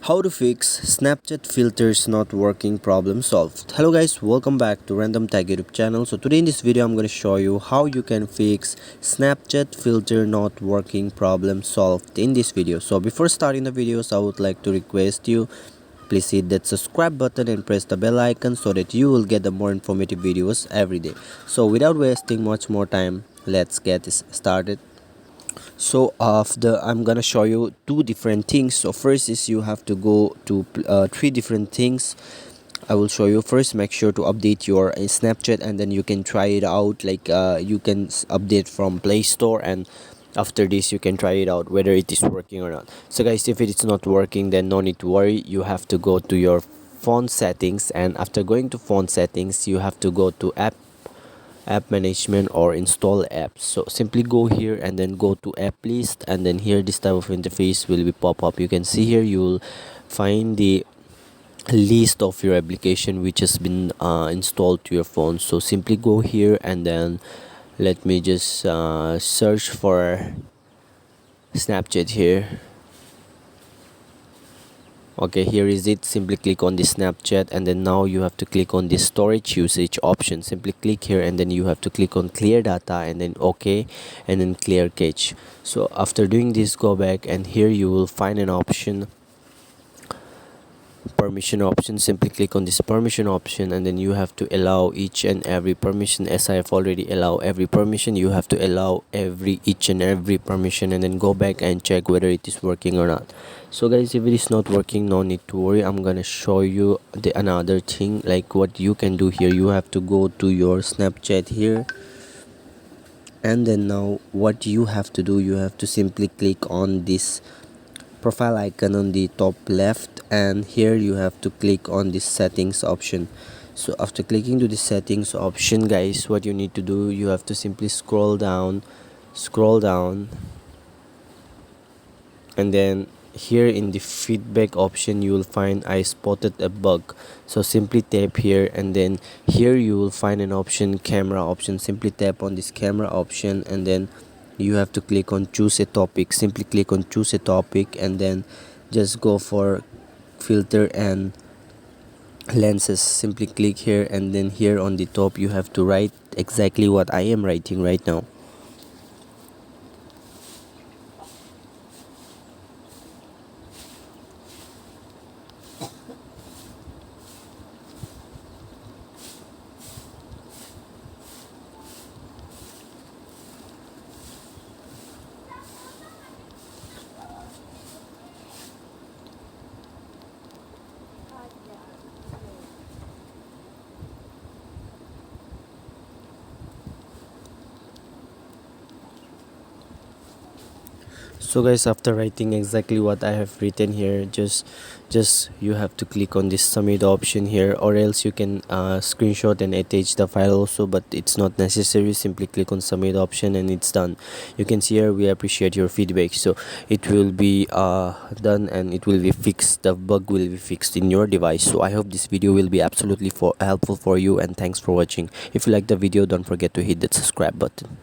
How to fix Snapchat filters not working, problem solved. Hello guys, welcome back to Random Tag YouTube channel. So today in this video I'm going to show you how you can fix Snapchat filter not working, problem solved in this video. So before starting the videos, I would like to request you please hit that subscribe button and press the bell icon so that you will get the more informative videos every day. So without wasting much more time, let's get this started. So after I'm gonna show you two different things. So first is you have to go to three different things. I will show you. First, make sure to update your Snapchat, and then you can try it out. Like you can update from Play Store, and after this you can try it out whether it is working or not. So guys, if it is not working, then no need to worry. You have to go to your phone settings, and after going to phone settings you have to go to app management or install apps. So simply go here and then go to app list, and then here this type of interface will be pop up. You can see here you will find the list of your application which has been installed to your phone. So simply go here and then let me just search for Snapchat here. Okay, here is it. Simply click on the Snapchat, and then now you have to click on the storage usage option. Simply click here and then you have to click on clear data, and then okay, and then clear cache. So after doing this, go back, and here you will find an option, permission option. Simply click on this permission option, and then you have to allow each and every permission. As I have already allowed every permission, you have to allow each and every permission, and then go back and check whether it is working or not. So guys, if it is not working, no need to worry. I'm gonna show you the another thing, like what you can do here. You have to go to your Snapchat here, and then now what you have to do, you have to simply click on this profile icon on the top left, and here you have to click on this settings option. So after clicking to the settings option, guys, what you need to do, you have to simply scroll down, and then here in the feedback option you will find I spotted a bug. So simply tap here, and then here you will find an option, camera option. Simply tap on this camera option, and then you have to click on choose a topic. Simply click on choose a topic, and then just go for filter and lenses. Simply click here, and then here on the top you have to write exactly what I am writing right now. So guys, after writing exactly what I have written here, just you have to click on this submit option here, or else you can screenshot and attach the file also, but it's not necessary. Simply click on submit option and it's done. You can see here we appreciate your feedback. So it will be done, and it will be fixed. The bug will be fixed in your device. So I hope this video will be absolutely helpful for you, and thanks for watching. If you like the video, don't forget to hit that subscribe button.